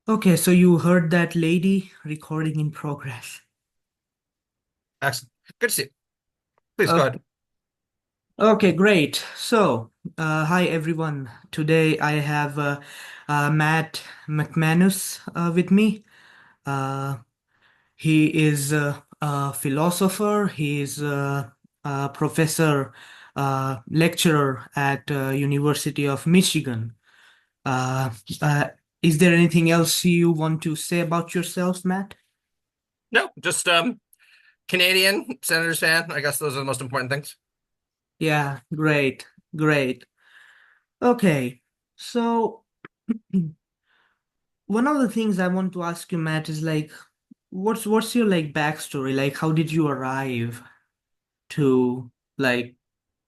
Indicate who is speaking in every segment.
Speaker 1: Okay, so you heard that lady recording in progress.
Speaker 2: Excellent. Good to see you. Please go
Speaker 1: Okay,
Speaker 2: ahead.
Speaker 1: okay, great. So, hi everyone. Today I have Matt McManus with me. Uh, he is a philosopher. He is a professor, lecturer at University of Michigan. Uh, uh, is there anything else you want to say about yourself, Matt?
Speaker 2: No, just Canadian Senators fan. I guess those are the most important things.
Speaker 1: Yeah, great, great. Okay, so one of the things I want to ask you, Matt, is like, what's your like backstory? Like, how did you arrive to like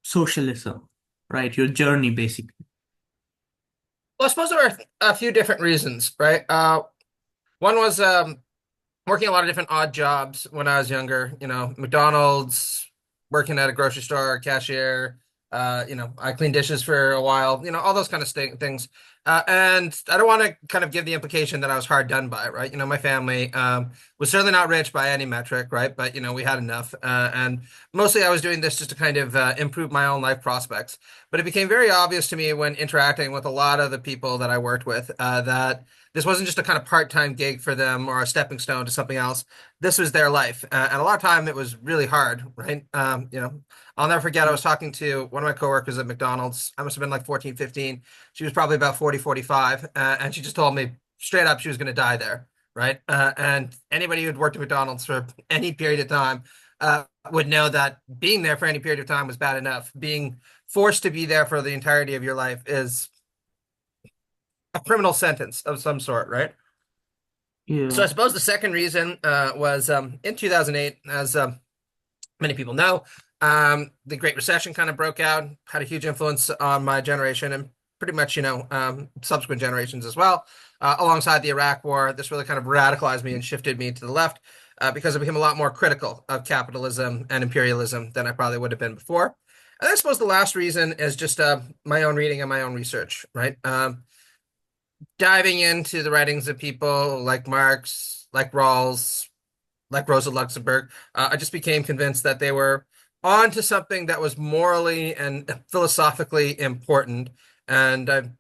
Speaker 1: socialism, right? Your journey, basically.
Speaker 2: Well, I suppose there are a few different reasons, right? One was working a lot of different odd jobs when I was younger. McDonald's, working at a grocery store, cashier. I cleaned dishes for a while. All those kind of things. And I don't want to kind of give the implication that I was hard done by, right? My family was certainly not rich by any metric, right? But we had enough, and mostly I was doing this just to kind of improve my own life prospects. But it became very obvious to me when interacting with a lot of the people that I worked with that this wasn't just a kind of part-time gig for them or a stepping stone to something else. This was their life, and a lot of time it was really hard, right? I'll never forget. I was talking to one of my coworkers at McDonald's. I must have been like 14, 15. She was probably about 40, 45, and she just told me straight up she was going to die there, right? And anybody who'd worked at McDonald's for any period of time would know that being there for any period of time was bad enough. Being forced to be there for the entirety of your life is a criminal sentence of some sort, right? So I
Speaker 1: Yeah.
Speaker 2: suppose the second reason was in 2008, as many people know, the Great Recession kind of broke out, had a huge influence on my generation and pretty much, subsequent generations as well. Alongside the Iraq War, this really kind of radicalized me and shifted me to the left because I became a lot more critical of capitalism and imperialism than I probably would have been before. And I suppose the last reason is just my own reading and my own research, right? Diving into the writings of people like Marx, like Rawls, like Rosa Luxemburg, I just became convinced that they were onto something that was morally and philosophically important. And I've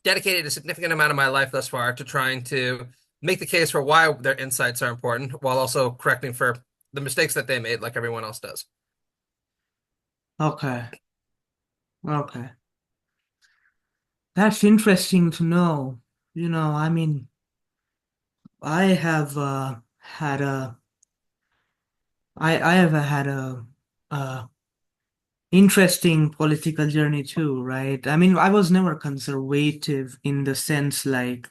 Speaker 2: dedicated a significant amount of my life thus far to trying to make the case for why their insights are important while also correcting for the mistakes that they made, like everyone else does.
Speaker 1: Okay. Okay. That's interesting to know. I mean, I have had a I have had a interesting political journey too, right? I mean, I was never conservative in the sense like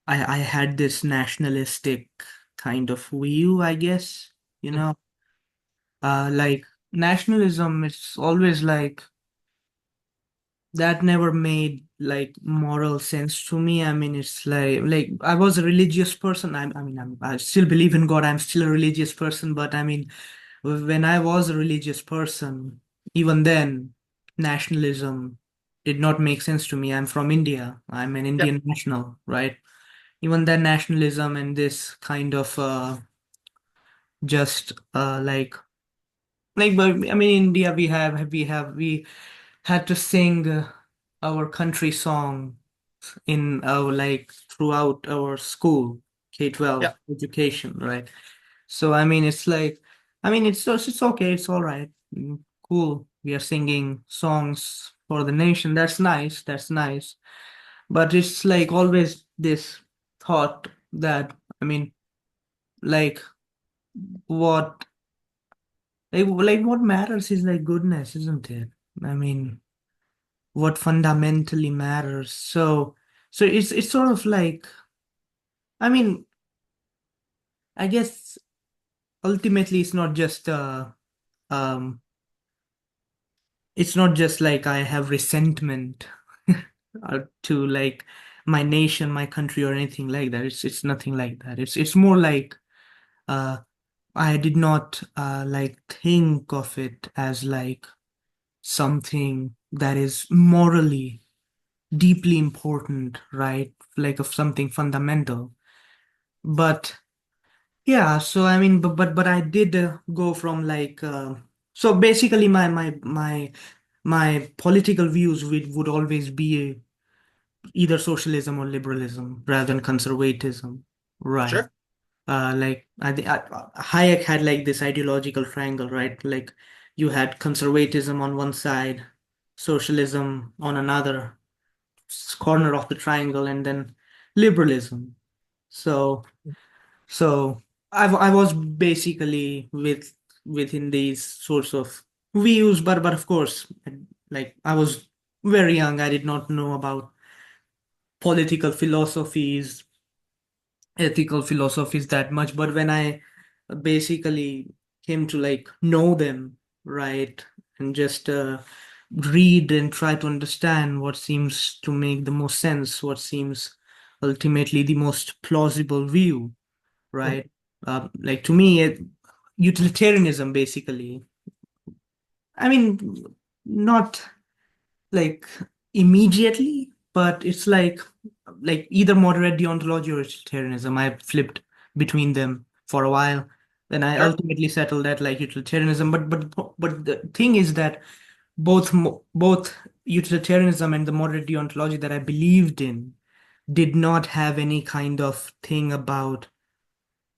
Speaker 1: I had this nationalistic kind of view, I guess, you know. Like nationalism, it's always like that never made like moral sense to me. I mean, it's like I was a religious person. I still believe in God. I'm still a religious person, but I mean, when I was a religious person, even then, nationalism did not make sense to me. I'm from India. I'm an
Speaker 2: Yeah,
Speaker 1: Indian national, right? Even then, nationalism and this kind of just but I mean, India, we had to sing our country song in our like throughout our school
Speaker 2: yeah.
Speaker 1: K-12 education, right? So I mean, it's okay, it's all right. Cool. We are singing songs for the nation. That's nice. That's nice. But it's like always this thought that I mean, like what like what matters is like goodness, isn't it? I mean, what fundamentally matters. So it's sort of like I mean, I guess ultimately um it's not just like I have resentment to like my nation, my country, or anything like that. It's nothing like that. It's more like uh I did not like think of it as like something that is morally deeply important, right? Like of something fundamental. But yeah, so I mean, but I did go from like so basically my political views would always be either socialism or liberalism rather than conservatism, right?
Speaker 2: Sure.
Speaker 1: Like I think Hayek had like this ideological triangle, right? Like you had conservatism on one side, socialism on another corner of the triangle, and then liberalism. So so I was basically within these sorts of views, but of course, like I was very young, I did not know about political philosophies, ethical philosophies that much. But when I basically came to like know them, right, and just read and try to understand what seems to make the most sense, what seems ultimately the most plausible view,
Speaker 2: Mhm.
Speaker 1: right? Like to me, utilitarianism basically. I mean, not like immediately, but it's like either moderate deontology or utilitarianism. I flipped between them for a while. Then I
Speaker 2: Sure.
Speaker 1: ultimately settled at like utilitarianism. But the thing is that both utilitarianism and the moderate deontology that I believed in did not have any kind of thing about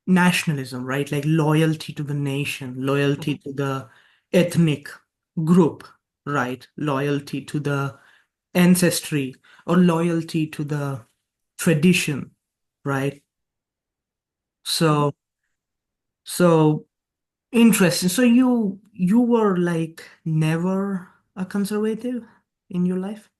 Speaker 1: nationalism, right? Like loyalty to the nation, loyalty
Speaker 2: Mhm.
Speaker 1: to the ethnic group, right? Loyalty to the ancestry or loyalty to the tradition, right?
Speaker 2: Mhm.
Speaker 1: So interesting. So you were like never a conservative in your life?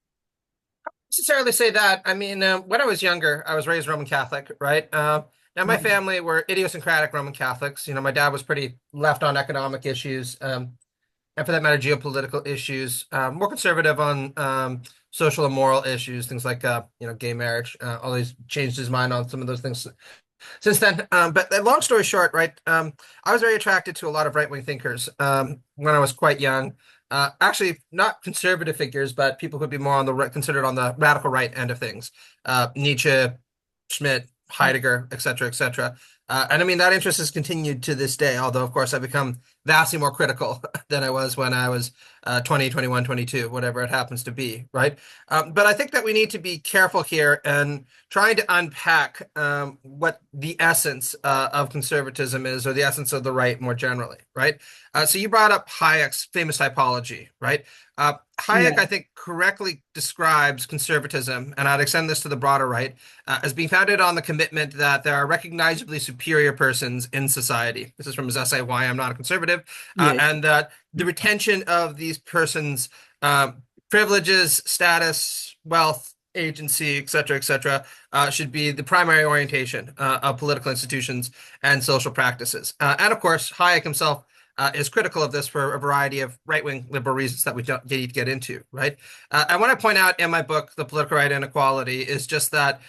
Speaker 2: Necessarily say that. I mean, when I was younger, I was raised Roman Catholic, right? Now, my
Speaker 1: Mhm.
Speaker 2: family were idiosyncratic Roman Catholics. My dad was pretty left on economic issues, and for that matter, geopolitical issues, more conservative on social and moral issues, things like, gay marriage. Although he's changed his mind on some of those things since then. But long story short, right? I was very attracted to a lot of right wing thinkers when I was quite young. Actually, not conservative figures, but people who'd be more on the considered on the radical right end of things. Nietzsche, Schmidt, Heidegger, et cetera, et cetera. And I mean, that interest has continued to this day, although, of course, I've become vastly more critical than I was when I was 20, 21, 22, whatever it happens to be, right? But I think that we need to be careful here and trying to unpack what the essence of conservatism is, or the essence of the right more generally, right? So you brought up Hayek's famous typology, right? Hayek,
Speaker 1: Yeah.
Speaker 2: I think, correctly describes conservatism, and I'd extend this to the broader right, as being founded on the commitment that there are recognizably superior persons in society. This is from his essay, Why I'm Not a Conservative,
Speaker 1: Yeah.
Speaker 2: and that the retention of these persons' privileges, status, wealth, agency, et cetera, should be the primary orientation of political institutions and social practices. And of course, Hayek himself is critical of this for a variety of right-wing liberal reasons that we don't need to get into, right? And what I point out in my book, The Political Right Inequality, is just that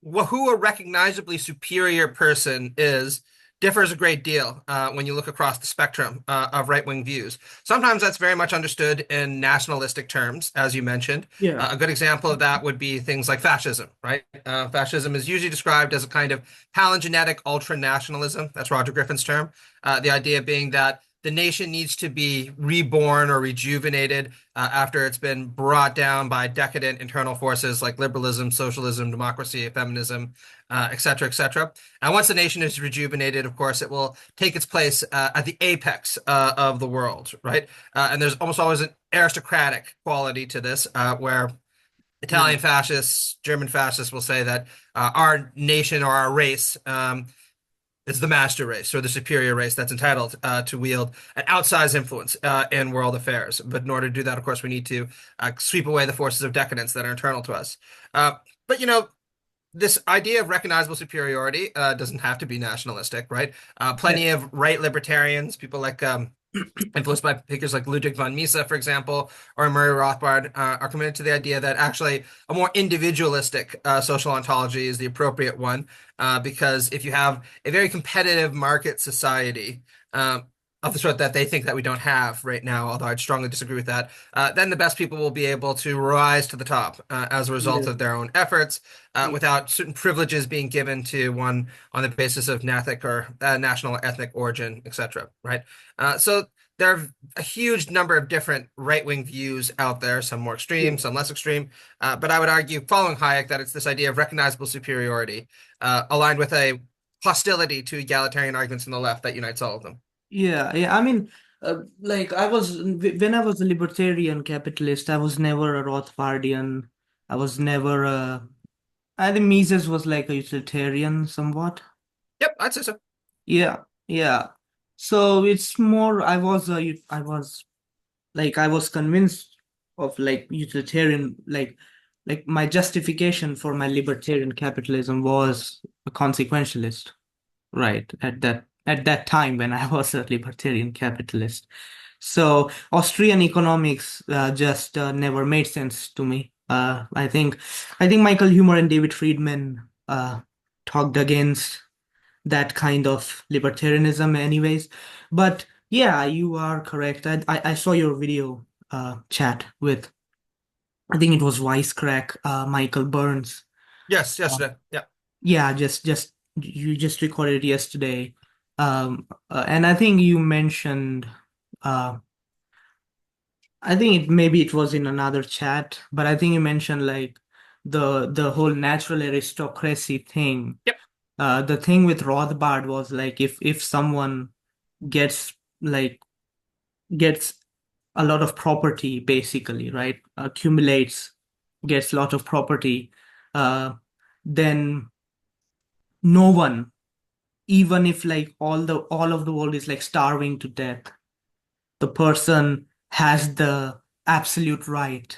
Speaker 2: who a recognizably superior person is differs a great deal when you look across the spectrum of right-wing views. Sometimes that's very much understood in nationalistic terms, as you mentioned.
Speaker 1: Yeah.
Speaker 2: A good example of that would be things like fascism, right? Fascism is usually described as a kind of palingenetic ultra-nationalism. That's Roger Griffin's term. The idea being that the nation needs to be reborn or rejuvenated after it's been brought down by decadent internal forces like liberalism, socialism, democracy, feminism, et cetera, et cetera. And once the nation is rejuvenated, of course, it will take its place at the apex of the world, right? And there's almost always an aristocratic quality to this, where
Speaker 1: Yeah.
Speaker 2: Italian fascists, German fascists will say that our nation or our race is the master race or the superior race that's entitled to wield an outsized influence in world affairs. But in order to do that, of course, we need to sweep away the forces of decadence that are internal to us. But this idea of recognizable superiority doesn't have to be nationalistic, right?
Speaker 1: Yeah.
Speaker 2: Plenty of right libertarians, people like influenced by figures like Ludwig von Mises, for example, or Murray Rothbard, are committed to the idea that actually a more individualistic social ontology is the appropriate one, because if you have a very competitive market society, um, of the sort that they think that we don't have right now, although I'd strongly disagree with that, then the best people will be able to rise to the top as a result
Speaker 1: Yeah.
Speaker 2: of their own efforts,
Speaker 1: Yeah.
Speaker 2: without certain privileges being given to one on the basis of ethnic or national or ethnic origin, etc. Right? So there are a huge number of different right-wing views out there, some more extreme, some less extreme. But I would argue, following Hayek, that it's this idea of recognizable superiority, aligned with a hostility to egalitarian arguments on the left that unites all of them.
Speaker 1: Yeah, yeah. I mean, like when I was a libertarian capitalist, I was never a Rothbardian. I was never a. I think Mises was like a utilitarian somewhat.
Speaker 2: Yep, I'd say so.
Speaker 1: Yeah, yeah. So it's more. I was like I was convinced of like utilitarian like my justification for my libertarian capitalism was a consequentialist. Right, at that time when I was a libertarian capitalist. So Austrian economics just never made sense to me. I think Michael Huemer and David Friedman talked against that kind of libertarianism anyways. But yeah, you are correct. I saw your video chat with, I think it was Wisecrack, Michael Burns.
Speaker 2: Yes, yesterday. Yeah.
Speaker 1: Yeah, just you just recorded it yesterday. And I think you mentioned I think maybe it was in another chat, but I think you mentioned like the whole natural aristocracy thing.
Speaker 2: Yep.
Speaker 1: The thing with Rothbard was like if someone gets like gets a lot of property basically, right? Accumulates, gets a lot of property, uh, then no one, even if like all of the world is like starving to death, the person has the absolute right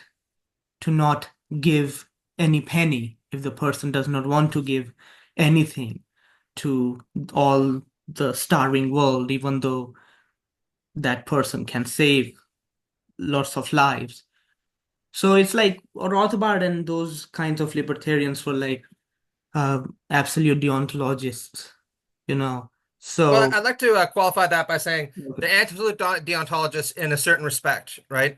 Speaker 1: to not give any penny if the person does not want to give anything to all the starving world, even though that person can save lots of lives. So it's like Rothbard and those kinds of libertarians were like absolute deontologists, you know.
Speaker 2: Well,
Speaker 1: So
Speaker 2: I'd like to qualify that by saying the absolute deontologist in a certain respect, right?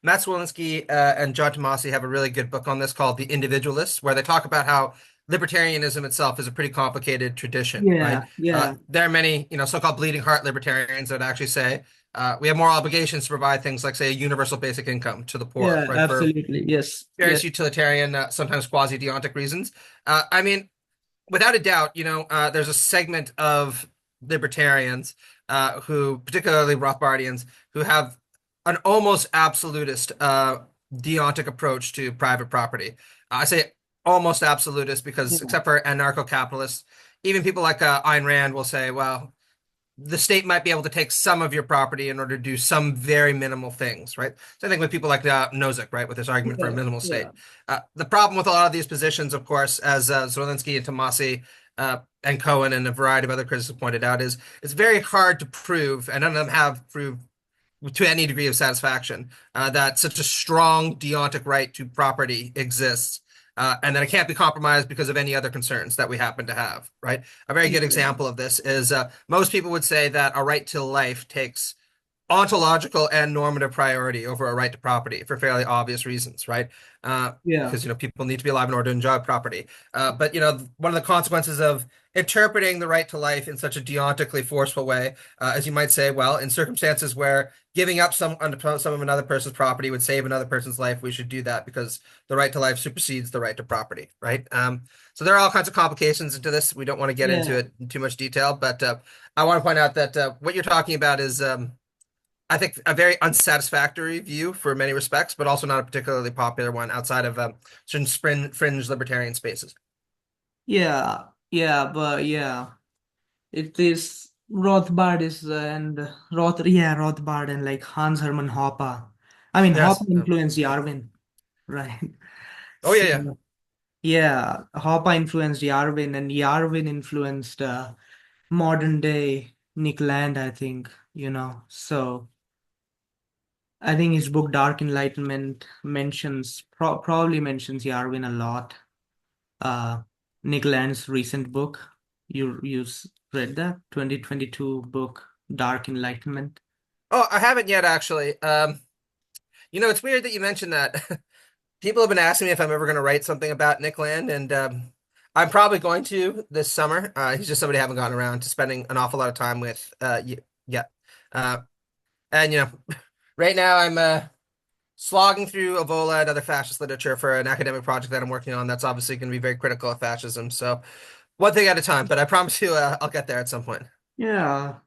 Speaker 2: Matt Swilinski and John Tomasi have a really good book on this called The Individualists, where they talk about how libertarianism itself is a pretty complicated tradition, right?
Speaker 1: yeah, yeah,
Speaker 2: There are many, so-called bleeding heart libertarians that actually say we have more obligations to provide things like, say, a universal basic income to the poor,
Speaker 1: yeah,
Speaker 2: right? For
Speaker 1: absolutely. Yes,
Speaker 2: various
Speaker 1: yes,
Speaker 2: utilitarian, sometimes quasi-deontic reasons. I mean, without a doubt, there's a segment of libertarians who, particularly Rothbardians, who have an almost absolutist deontic approach to private property. I say almost absolutist because,
Speaker 1: yeah,
Speaker 2: except for anarcho-capitalists, even people like Ayn Rand will say, well, the state might be able to take some of your property in order to do some very minimal things, right? So I think with people like Nozick, right, with his argument for a
Speaker 1: yeah,
Speaker 2: minimal
Speaker 1: yeah,
Speaker 2: state. The problem with a lot of these positions, of course, as Zelensky and Tomasi and Cohen and a variety of other critics have pointed out, is it's very hard to prove, and none of them have proved to any degree of satisfaction, that such a strong deontic right to property exists, and that it can't be compromised because of any other concerns that we happen to have, right? A very good
Speaker 1: yeah,
Speaker 2: example of this is most people would say that a right to life takes ontological and normative priority over a right to property for fairly obvious reasons, right?
Speaker 1: yeah,
Speaker 2: Because people need to be alive in order to enjoy property. But one of the consequences of interpreting the right to life in such a deontically forceful way, as you might say, well, in circumstances where giving up some of another person's property would save another person's life, we should do that because the right to life supersedes the right to property, right? So there are all kinds of complications into this. We don't want to get into
Speaker 1: yeah.
Speaker 2: it in too much detail, but I want to point out that what you're talking about is I think a very unsatisfactory view for many respects, but also not a particularly popular one outside of certain fringe libertarian spaces.
Speaker 1: Yeah, yeah, but yeah, it is Rothbard is and Rothbard and like Hans Hermann Hoppe. I mean, Hoppe
Speaker 2: Yes.
Speaker 1: influenced Yarvin, right?
Speaker 2: Oh yeah, yeah.
Speaker 1: So yeah, Hoppe influenced Yarvin, and Yarvin influenced modern day Nick Land, I think, you know. So I think his book Dark Enlightenment probably mentions Yarvin a lot. Nick Land's recent book. You read that 2022 book? Dark Enlightenment?
Speaker 2: Oh, I haven't yet actually. It's weird that you mentioned that. People have been asking me if I'm ever going to write something about Nick Land, and I'm probably going to this summer. He's just somebody I haven't gotten around to spending an awful lot of time with yet. Uh, and right now I'm slogging through Evola and other fascist literature for an academic project that I'm working on. That's obviously going to be very critical of fascism. So one thing at a time, but I promise you, I'll get there at some point.
Speaker 1: Yeah,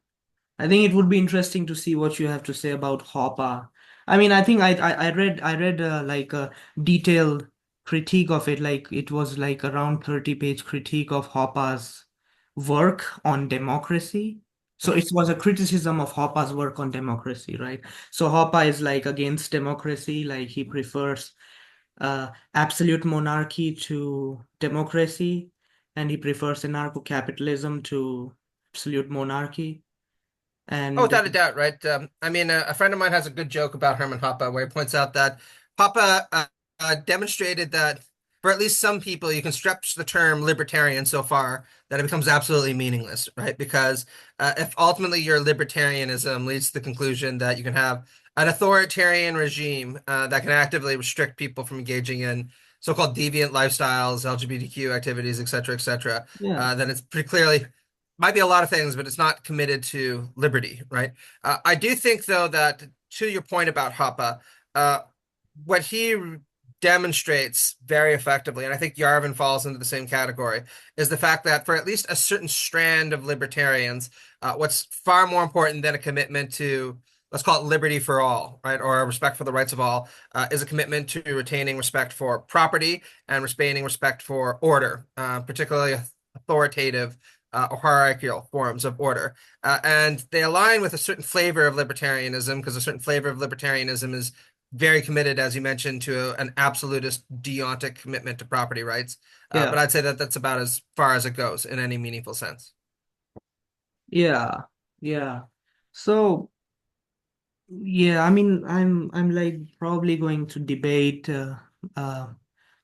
Speaker 1: I think it would be interesting to see what you have to say about Hopper. I mean, I think I read like a detailed critique of it. Like it was like around 30-page critique of Hopper's work on democracy. So
Speaker 2: Mhm.
Speaker 1: it was a criticism of Hopper's work on democracy, right? So Hopper is like against democracy, like he prefers absolute monarchy to democracy, and he prefers anarcho-capitalism to absolute monarchy.
Speaker 2: Oh,
Speaker 1: And
Speaker 2: without a doubt, right? I mean, a friend of mine has a good joke about Herman Hoppe where he points out that Hoppe demonstrated that for at least some people, you can stretch the term libertarian so far that it becomes absolutely meaningless, right? Because if ultimately your libertarianism leads to the conclusion that you can have an authoritarian regime that can actively restrict people from engaging in so-called deviant lifestyles, LGBTQ activities, et cetera,
Speaker 1: yeah,
Speaker 2: then it's pretty clearly might be a lot of things, but it's not committed to liberty, right? I do think, though, that to your point about Hoppe, uh, what he demonstrates very effectively, and I think Yarvin falls into the same category, is the fact that for at least a certain strand of libertarians, what's far more important than a commitment to, let's call it liberty for all, right, or respect for the rights of all, is a commitment to retaining respect for property and retaining respect for order, particularly authoritative or hierarchical forms of order. And they align with a certain flavor of libertarianism because a certain flavor of libertarianism is very committed, as you mentioned, to an absolutist deontic commitment to property rights.
Speaker 1: yeah,
Speaker 2: But I'd say that that's about as far as it goes in any meaningful sense.
Speaker 1: yeah, yeah. So yeah, I mean, I'm like probably going to debate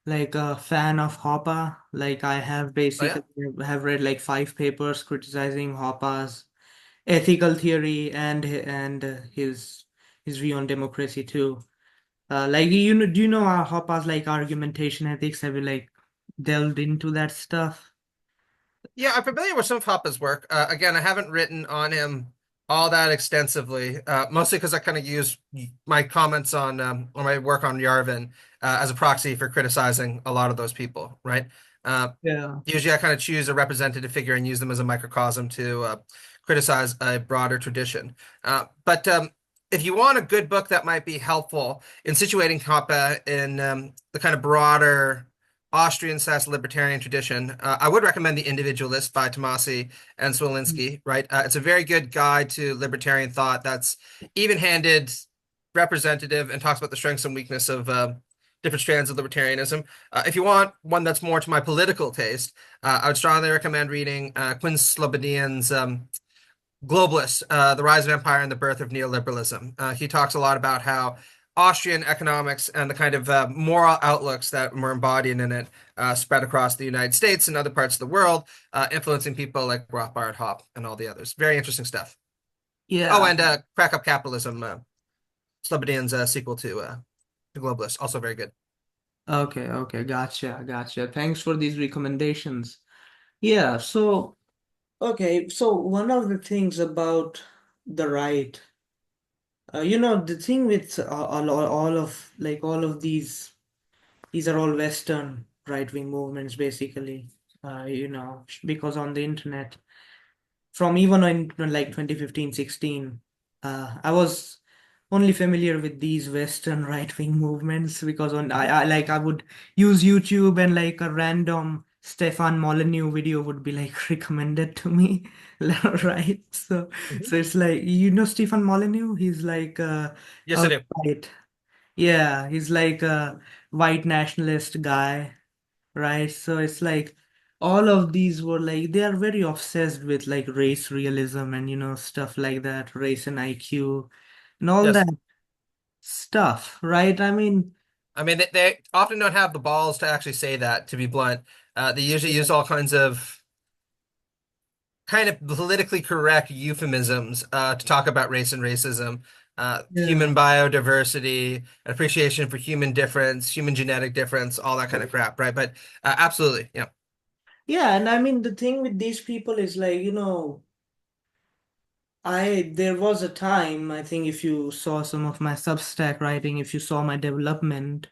Speaker 1: like a fan of Hopper. Like I have
Speaker 2: Oh yeah.
Speaker 1: basically have read like 5 papers criticizing Hopper's ethical theory and his view on democracy too. Like do you know Hopper's like argumentation ethics? Have you like delved into that stuff?
Speaker 2: Yeah, I'm familiar with some of Hoppe's work. Again, I haven't written on him all that extensively, mostly because I kind of use my comments on my work on Yarvin as a proxy for criticizing a lot of those people, right? Uh,
Speaker 1: Yeah.
Speaker 2: Usually, I kind of choose a representative figure and use them as a microcosm to criticize a broader tradition. But if you want a good book that might be helpful in situating Hoppe in the kind of broader Austrian/libertarian tradition, I would recommend The Individualist by Tomasi and Smolinski, right? It's a very good guide to libertarian thought that's even-handed, representative, and talks about the strengths and weakness of different strands of libertarianism. If you want one that's more to my political taste, I would strongly recommend reading Quinn Slobodian's Globalist, The Rise of Empire and the Birth of Neoliberalism. He talks a lot about how Austrian economics and the kind of moral outlooks that were embodied in it spread across the United States and other parts of the world, influencing people like Rothbard, Hoppe, and all the others. Very interesting stuff. Oh,
Speaker 1: Yeah.
Speaker 2: and Crack Up Capitalism, Slobodian's sequel to Globalist, also very good.
Speaker 1: Okay, okay, gotcha. Thanks for these recommendations. Yeah, so okay, so one of the things about the right, the thing with all of like all of these are all Western right-wing movements basically. Because on the internet, from even in like 2015, 16, I was only familiar with these Western right-wing movements because I would use YouTube and like a random Stefan Molyneux video would be like recommended to me, right? So
Speaker 2: Mhm.
Speaker 1: it's like Stefan Molyneux, he's like
Speaker 2: Yes, I
Speaker 1: a
Speaker 2: do.
Speaker 1: white, yeah, he's like a white nationalist guy, right? So it's like all of these were like they are very obsessed with like race realism and stuff like that, race and IQ and all
Speaker 2: Yes.
Speaker 1: that stuff, right? I mean,
Speaker 2: I mean, they often don't have the balls to actually say that, to be blunt. They usually
Speaker 1: yeah,
Speaker 2: use all kinds of kind of politically correct euphemisms to talk about race and racism,
Speaker 1: Yeah.
Speaker 2: human biodiversity, appreciation for human difference, human genetic difference, all that kind of crap, right? But absolutely, yeah,
Speaker 1: Yeah, and I mean the thing with these people is like, there was a time, I think if you saw some of my Substack writing, if you saw my development,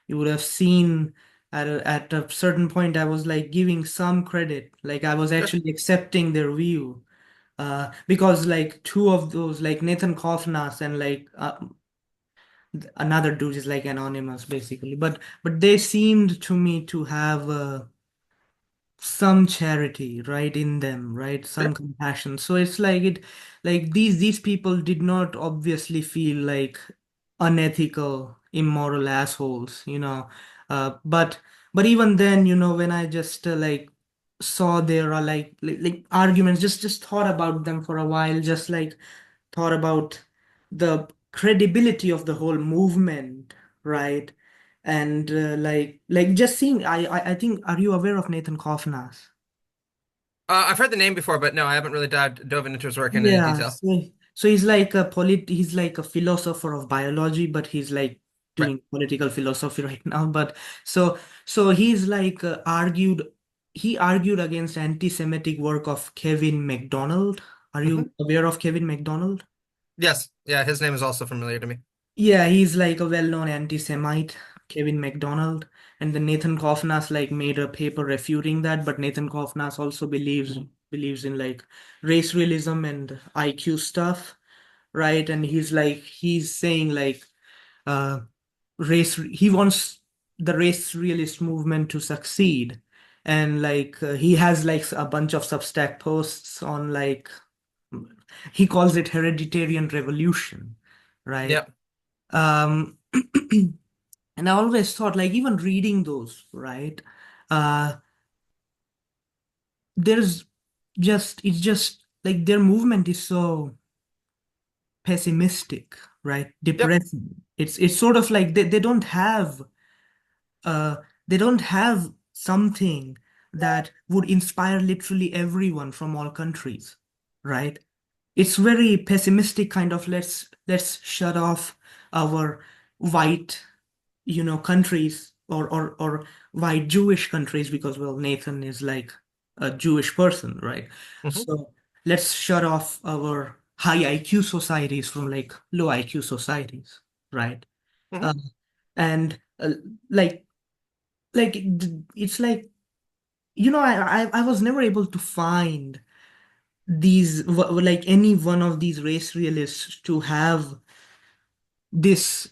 Speaker 1: you would have seen at a certain point I was like giving some credit, like I was
Speaker 2: sure.
Speaker 1: actually accepting their view. Because like two of those, like Nathan Kovnas and like another dude is like anonymous basically, but they seemed to me to have some charity right in them, right, some
Speaker 2: Sure.
Speaker 1: compassion. So it's like it, like these people did not obviously feel like unethical immoral assholes, but even then, when I just like saw there are like arguments, just thought about them for a while, just like thought about the credibility of the whole movement, right? And like just seeing, I think, are you aware of Nathan Kovnas?
Speaker 2: I've heard the name before, but no, I haven't really dove into his work in any
Speaker 1: Yeah,
Speaker 2: detail.
Speaker 1: so he's like a philosopher of biology, but he's like
Speaker 2: Right.
Speaker 1: doing political philosophy right now. But so so he's like he argued against anti-Semitic work of Kevin MacDonald. Are
Speaker 2: Hmm.
Speaker 1: you aware of Kevin MacDonald?
Speaker 2: Yes. Yeah, his name is also familiar to me.
Speaker 1: Yeah, he's like a well-known anti-Semite, Kevin MacDonald, and then Nathan Kovnas like made a paper refuting that. But Nathan Kovnas also believes in like race realism and IQ stuff, right? And he's saying like he wants the race realist movement to succeed, and like he has like a bunch of Substack posts on like he calls it hereditarian revolution, right?
Speaker 2: Yeah.
Speaker 1: Um, and I always thought, like, even reading those, right? Uh, there's it's just like their movement is so pessimistic, right?
Speaker 2: Yep.
Speaker 1: Depressing. It's sort of like uh they don't have something that would inspire literally everyone from all countries, right? It's very pessimistic kind of let's shut off our white countries or white Jewish countries because, well, Nathan is like a Jewish person, right?
Speaker 2: Hmm.
Speaker 1: So let's shut off our high IQ societies from like low IQ societies, right?
Speaker 2: Hmm.
Speaker 1: Uh, and like it's like I was never able to find like any one of these race realists to have this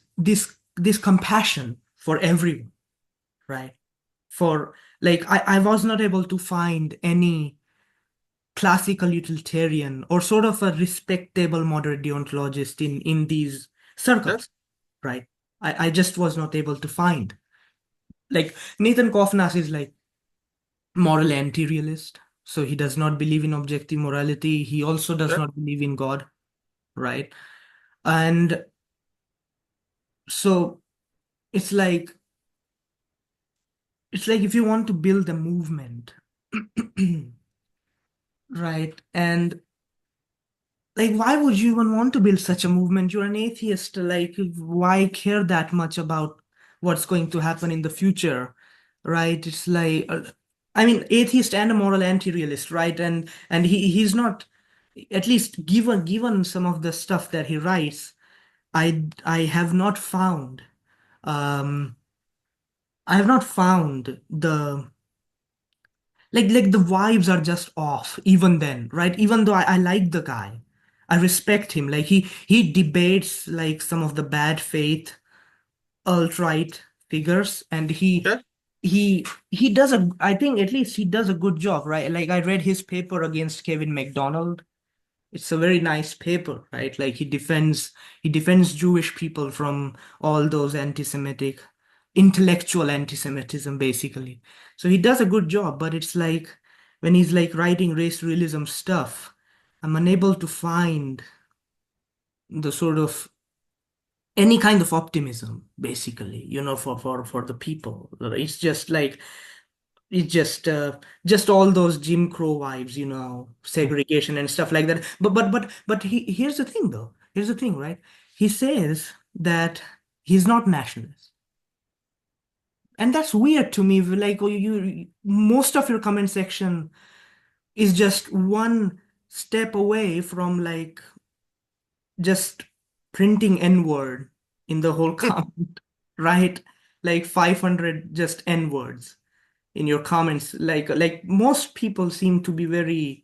Speaker 1: compassion for everyone, right? For like I was not able to find any classical utilitarian or sort of a respectable moderate deontologist in these
Speaker 2: Sure.
Speaker 1: circles, right? I just was not able to find. Like Nathan Kovnas is like moral anti-realist. So he does not believe in objective morality. He also does
Speaker 2: Sure.
Speaker 1: not believe in God, right? And so it's like if you want to build a movement, right? And like, why would you even want to build such a movement? You're an atheist. Like, why care that much about what's going to happen in the future, right? It's like, I mean, atheist and a moral anti-realist, right? And he's not, at least given some of the stuff that he writes, I have not found, um, I have not found the like the vibes are just off even then, right? Even though I like the guy, I respect him. Like he debates like some of the bad faith alt-right figures, and
Speaker 2: Sure.
Speaker 1: he does a, I think at least he does a good job, right? Like I read his paper against Kevin MacDonald. It's a very nice paper, right? Like he defends Jewish people from all those anti-Semitic, intellectual anti-Semitism, basically. So he does a good job, but it's like when he's like writing race realism stuff, I'm unable to find the sort of any kind of optimism, basically, for the people. It's just like it's just all those Jim Crow vibes, segregation and stuff like that. But here's the thing though. Here's the thing, right? He says that he's not nationalist. And that's weird to me. Like most of your comment section is just one step away from like just printing N-word in the whole comment, right? Like 500 just N-words in your comments. Like most people seem to be very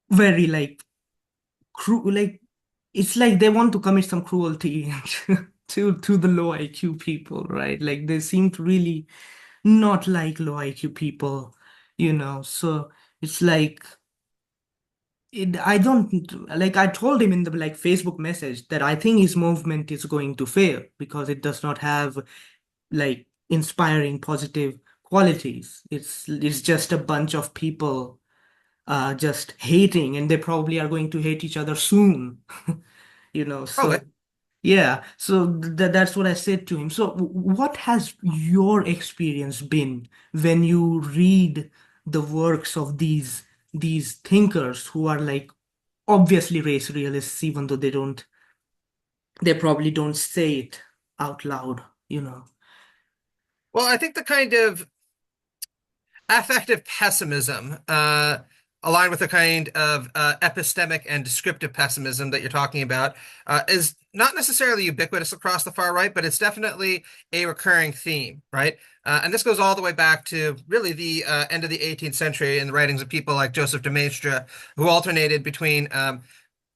Speaker 1: like like it's like they want to commit some cruelty to the low IQ people, right? Like they seem to really not like low IQ people, So it's like I don't like I told him in the like Facebook message that I think his movement is going to fail because it does not have like inspiring positive qualities. It's just a bunch of people just hating, and they probably are going to hate each other soon,
Speaker 2: Probably.
Speaker 1: So yeah, so that's what I said to him. So what has your experience been when you read the works of these thinkers who are like obviously race realists, even though they probably don't say it out loud.
Speaker 2: Well, I think the kind of affective pessimism, aligned with the kind of epistemic and descriptive pessimism that you're talking about, is not necessarily ubiquitous across the far right, but it's definitely a recurring theme, right? And this goes all the way back to really the end of the 18th century in the writings of people like Joseph de Maistre, who alternated between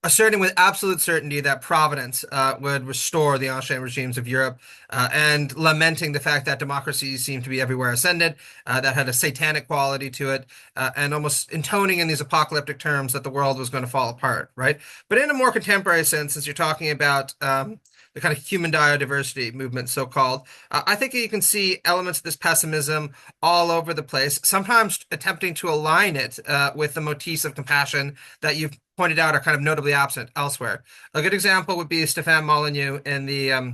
Speaker 2: asserting with absolute certainty that Providence would restore the ancient regimes of Europe, and lamenting the fact that democracies seem to be everywhere ascended, that had a satanic quality to it, and almost intoning in these apocalyptic terms that the world was going to fall apart, right? But in a more contemporary sense, as you're talking about the kind of human biodiversity movement, so called, I think you can see elements of this pessimism all over the place, sometimes attempting to align it with the motifs of compassion that you've pointed out are kind of notably absent elsewhere. A good example would be Stefan Molyneux in the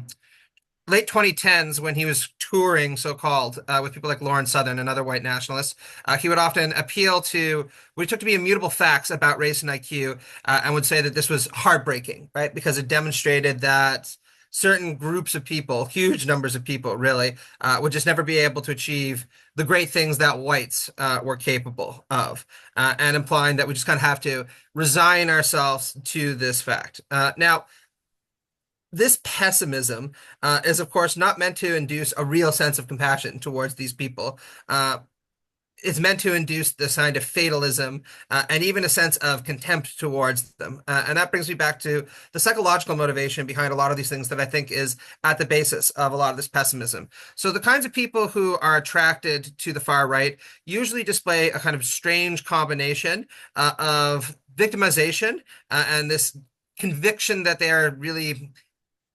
Speaker 2: late 2010s when he was touring, so-called, with people like Lauren Southern and other white nationalists. He would often appeal to what he took to be immutable facts about race and IQ, and would say that this was heartbreaking, right? Because it demonstrated that certain groups of people, huge numbers of people, really, would just never be able to achieve the great things that whites were capable of, and implying that we just kind of have to resign ourselves to this fact. Now, this pessimism is, of course, not meant to induce a real sense of compassion towards these people. It's meant to induce this kind of fatalism, and even a sense of contempt towards them. And that brings me back to the psychological motivation behind a lot of these things that I think is at the basis of a lot of this pessimism. So the kinds of people who are attracted to the far right usually display a kind of strange combination of victimization, and this conviction that they are really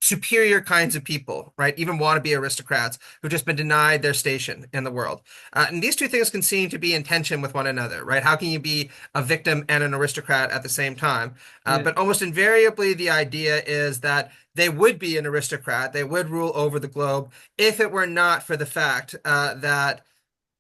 Speaker 2: superior kinds of people, right? Even wannabe aristocrats who've just been denied their station in the world. And these two things can seem to be in tension with one another, right? How can you be a victim and an aristocrat at the same time?
Speaker 1: Yeah.
Speaker 2: But almost invariably, the idea is that they would be an aristocrat, they would rule over the globe if it were not for the fact that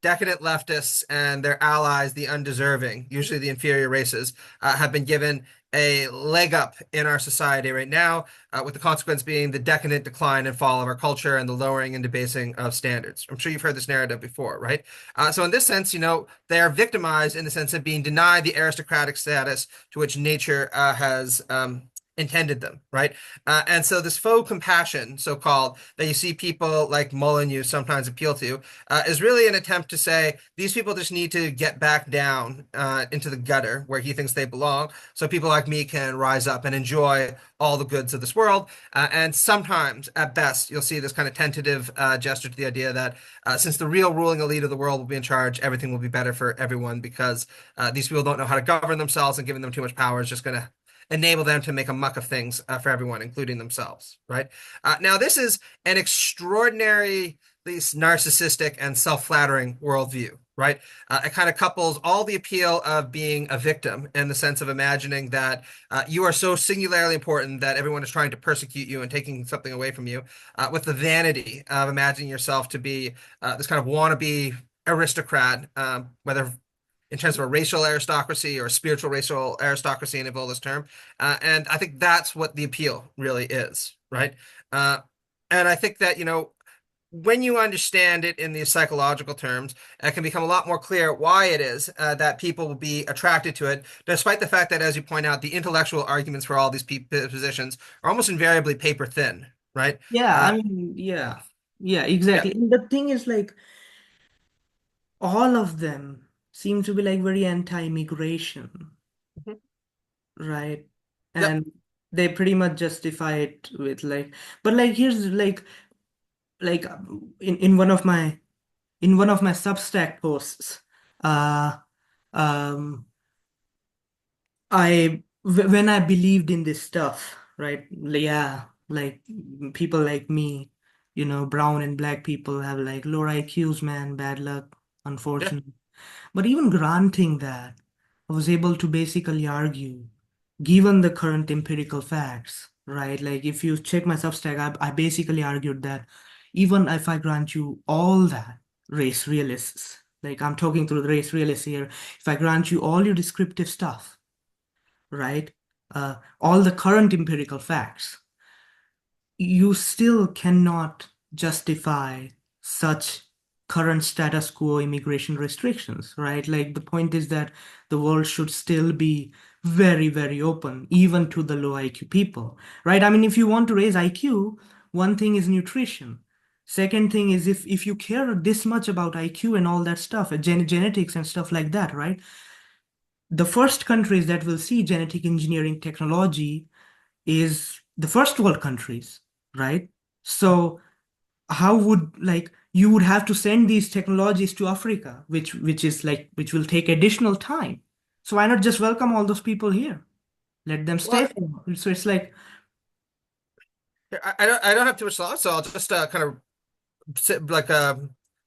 Speaker 2: decadent leftists and their allies, the undeserving, usually the inferior races, have been given a leg up in our society right now, with the consequence being the decadent decline and fall of our culture and the lowering and debasing of standards. I'm sure you've heard this narrative before, right? So in this sense, they are victimized in the sense of being denied the aristocratic status to which nature has intended them, right? And so this faux compassion, so-called, that you see people like Molyneux sometimes appeal to, is really an attempt to say these people just need to get back down into the gutter where he thinks they belong, so people like me can rise up and enjoy all the goods of this world. And sometimes, at best, you'll see this kind of tentative gesture to the idea that since the real ruling elite of the world will be in charge, everything will be better for everyone because these people don't know how to govern themselves, and giving them too much power is just going to enable them to make a muck of things for everyone, including themselves, right? Now, this is an extraordinarily narcissistic and self-flattering worldview, right? It kind of couples all the appeal of being a victim in the sense of imagining that you are so singularly important that everyone is trying to persecute you and taking something away from you, with the vanity of imagining yourself to be this kind of wannabe aristocrat, whether in terms of a racial aristocracy or a spiritual racial aristocracy in Evola's term. And I think that's what the appeal really is, right? Uh, and I think that, when you understand it in these psychological terms, it can become a lot more clear why it is that people will be attracted to it, despite the fact that, as you point out, the intellectual arguments for all these positions are almost invariably paper thin, right?
Speaker 1: Yeah,
Speaker 2: Uh,
Speaker 1: I mean, yeah. Yeah,
Speaker 2: yeah.
Speaker 1: exactly. And the thing is like all of them seem to be like very anti-immigration,
Speaker 2: Mhm.
Speaker 1: right?
Speaker 2: Yep.
Speaker 1: And they pretty much justify it with like, but like here's like in one of my Substack posts, uh um when I believed in this stuff, right? Yeah, like people like me, brown and black people have like lower IQs, man, bad luck,
Speaker 2: Yeah.
Speaker 1: unfortunately. But even granting that, I was able to basically argue, given the current empirical facts, right? Like if you check my Substack, I basically argued that even if I grant you all that race realists, like I'm talking through the race realists here, if I grant you all your descriptive stuff, right? All the current empirical facts, you still cannot justify such current status quo immigration restrictions, right? Like the point is that the world should still be very, very open, even to the low IQ people, right? I mean, if you want to raise IQ, one thing is nutrition. Second thing is if you care this much about IQ and all that stuff, genetics and stuff like that, right? The first countries that will see genetic engineering technology is the first world countries, right? So how would like you would have to send these technologies to Africa, which is like which will take additional time. So why not just welcome all those people here? Let them stay
Speaker 2: Well,
Speaker 1: for now. So it's like,
Speaker 2: I don't have too much thought, so I'll just kind of like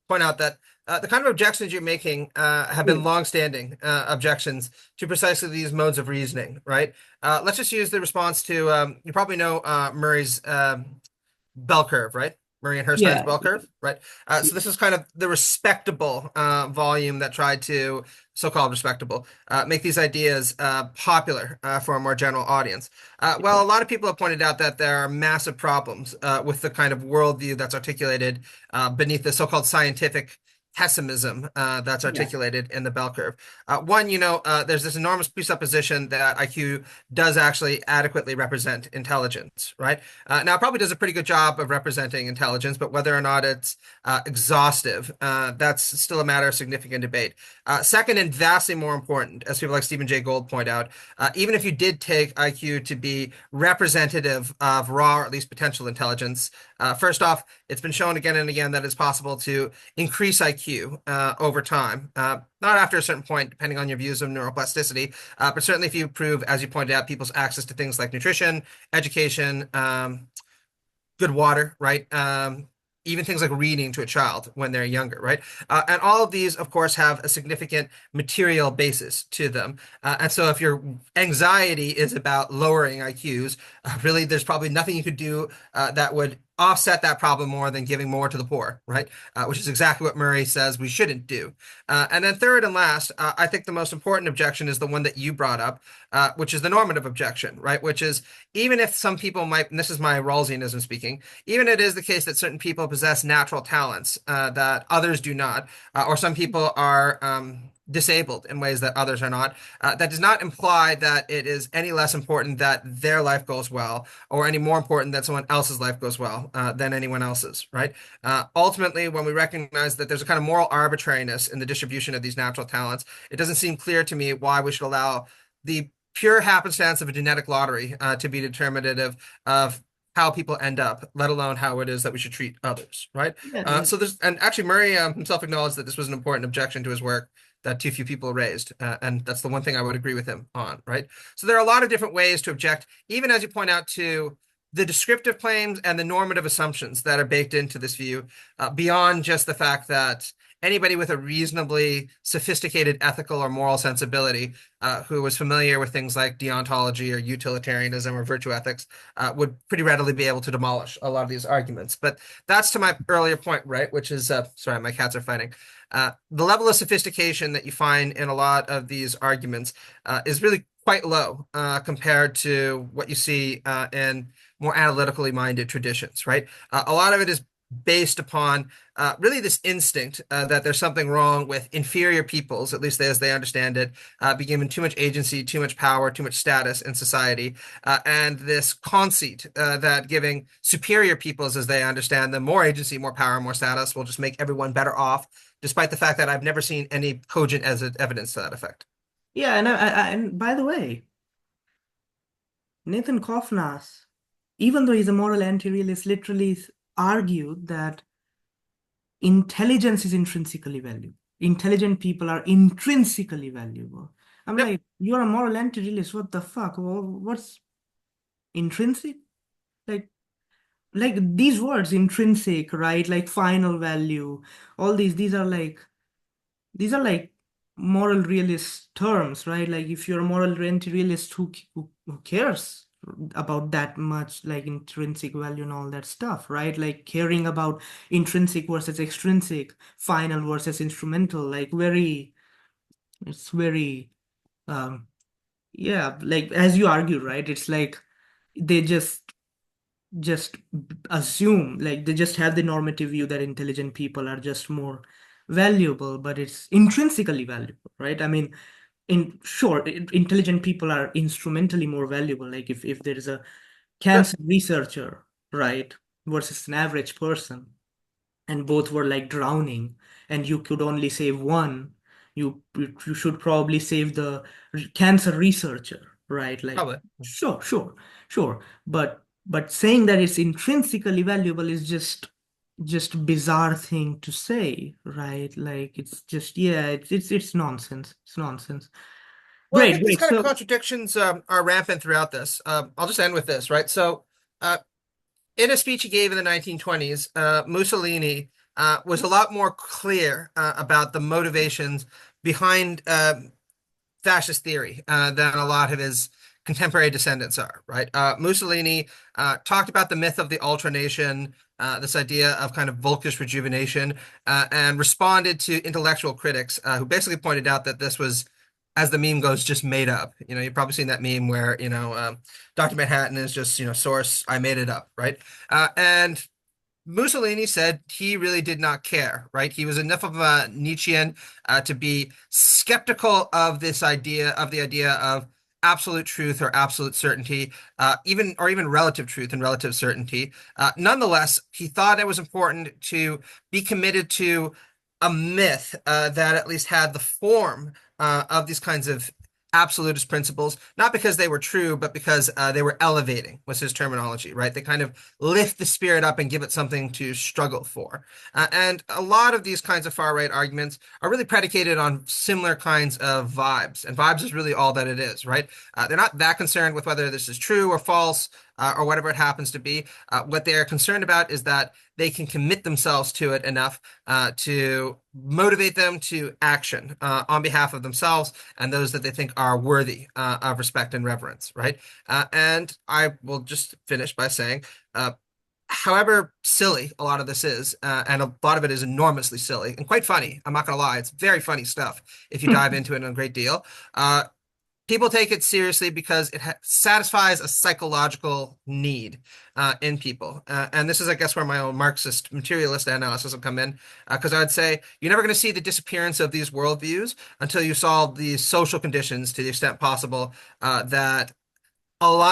Speaker 2: point out that the kind of objections you're making have been
Speaker 1: yeah,
Speaker 2: longstanding objections to precisely these modes of reasoning, right? Let's just use the response to you probably know Murray's bell curve, right? Murray and Herstein's
Speaker 1: yeah,
Speaker 2: bell curve, right? So this is kind of the respectable volume that tried to, so-called respectable, make these ideas popular for a more general audience.
Speaker 1: yeah,
Speaker 2: Well, a lot of people have pointed out that there are massive problems with the kind of worldview that's articulated beneath the so-called scientific pessimism that's
Speaker 1: yeah,
Speaker 2: articulated in the bell curve. One, there's this enormous presupposition that IQ does actually adequately represent intelligence, right? Now, it probably does a pretty good job of representing intelligence, but whether or not it's exhaustive, that's still a matter of significant debate. Second, and vastly more important, as people like Stephen Jay Gould point out, even if you did take IQ to be representative of raw or at least potential intelligence, first off, it's been shown again and again that it's possible to increase IQ over time. Not after a certain point, depending on your views of neuroplasticity, but certainly if you improve, as you pointed out, people's access to things like nutrition, education, good water, right? Even things like reading to a child when they're younger, right? And all of these, of course, have a significant material basis to them. And so if your anxiety is about lowering IQs, really, there's probably nothing you could do that would offset that problem more than giving more to the poor, right? Which is exactly what Murray says we shouldn't do. And then third and last, I think the most important objection is the one that you brought up, which is the normative objection, right? Which is even if some people might, and this is my Rawlsianism speaking, even it is the case that certain people possess natural talents that others do not, or some people are disabled in ways that others are not, that does not imply that it is any less important that their life goes well, or any more important that someone else's life goes well than anyone else's, right? Ultimately, when we recognize that there's a kind of moral arbitrariness in the distribution of these natural talents, it doesn't seem clear to me why we should allow the pure happenstance of a genetic lottery to be determinative of how people end up, let alone how it is that we should treat others, right?
Speaker 1: yeah,
Speaker 2: So there's, and actually Murray himself acknowledged that this was an important objection to his work that too few people raised, and that's the one thing I would agree with him on, right? So there are a lot of different ways to object, even as you point out to the descriptive claims and the normative assumptions that are baked into this view, beyond just the fact that anybody with a reasonably sophisticated ethical or moral sensibility who was familiar with things like deontology or utilitarianism or virtue ethics would pretty readily be able to demolish a lot of these arguments. But that's to my earlier point, right? Which is, sorry, my cats are fighting. The level of sophistication that you find in a lot of these arguments is really quite low compared to what you see in more analytically minded traditions, right? A lot of it is based upon really this instinct that there's something wrong with inferior peoples, at least as they understand it, be given too much agency, too much power, too much status in society, and this conceit that giving superior peoples, as they understand them, more agency, more power, more status will just make everyone better off, despite the fact that I've never seen any cogent as evidence to that effect.
Speaker 1: Yeah, and by the way, Nathan Kovnas, even though he's a moral anti-realist, literally argued that intelligence is intrinsically valuable. Intelligent people are intrinsically valuable. I'm
Speaker 2: Yep,
Speaker 1: like, you're a moral anti-realist. What the fuck? What's intrinsic? Like, like these words, intrinsic, right? Like final value. All these are like moral realist terms, right? Like if you're a moral anti-realist, who cares about that much, like intrinsic value and all that stuff, right? Like caring about intrinsic versus extrinsic, final versus instrumental, like it's very, um, yeah, like as you argue, right? It's like they just assume, like they just have the normative view that intelligent people are just more valuable, but it's intrinsically valuable, right? I mean, in short, intelligent people are instrumentally more valuable. Like if there is a
Speaker 2: sure.
Speaker 1: cancer researcher, right, versus an average person, and both were like drowning, and you could only save one, you should probably save the cancer researcher, right? Like,
Speaker 2: Probably.
Speaker 1: sure, but saying that it's intrinsically valuable is just bizarre thing to say, right? Like it's just, yeah, it's nonsense. It's nonsense.
Speaker 2: Well, I think these
Speaker 1: Great.
Speaker 2: kind of
Speaker 1: So
Speaker 2: contradictions are rampant throughout this. I'll just end with this, right? So, uh, in a speech he gave in the 1920s, Mussolini was a lot more clear about the motivations behind fascist theory than a lot of his contemporary descendants are, right? Mussolini talked about the myth of the ultra nation, this idea of kind of Volkish rejuvenation, and responded to intellectual critics who basically pointed out that this was, as the meme goes, just made up. You know, you've probably seen that meme where, Dr. Manhattan is just, source, I made it up, right? And Mussolini said he really did not care, right? He was enough of a Nietzschean to be skeptical of the idea of absolute truth or absolute certainty, even relative truth and relative certainty. Nonetheless, he thought it was important to be committed to a myth that at least had the form of these kinds of absolutist principles, not because they were true, but because they were elevating, was his terminology, right? They kind of lift the spirit up and give it something to struggle for. And a lot of these kinds of far right arguments are really predicated on similar kinds of vibes. And vibes is really all that it is, right? They're not that concerned with whether this is true or false. Or whatever it happens to be. What they're concerned about is that they can commit themselves to it enough to motivate them to action on behalf of themselves and those that they think are worthy of respect and reverence, right? And I will just finish by saying, however silly a lot of this is, and a lot of it is enormously silly and quite funny. I'm not going to lie, it's very funny stuff if you dive into it in a great deal. People take it seriously because it satisfies a psychological need in people. And this is, I guess, where my own Marxist materialist analysis will come in. Because I would say you're never going to see the disappearance of these worldviews until you solve these social conditions to the extent possible that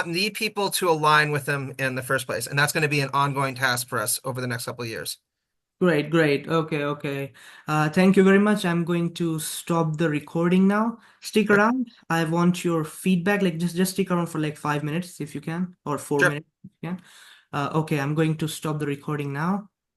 Speaker 2: need people to align with them in the first place. And that's going to be an ongoing task for us over the next couple of years.
Speaker 1: great. Okay. Thank you very much. I'm going to stop the recording now. Stick
Speaker 2: Okay.
Speaker 1: around. I want your feedback. Like just stick around for like 5 minutes if you can, or four
Speaker 2: Sure.
Speaker 1: minutes if you can. Okay, I'm going to stop the recording now.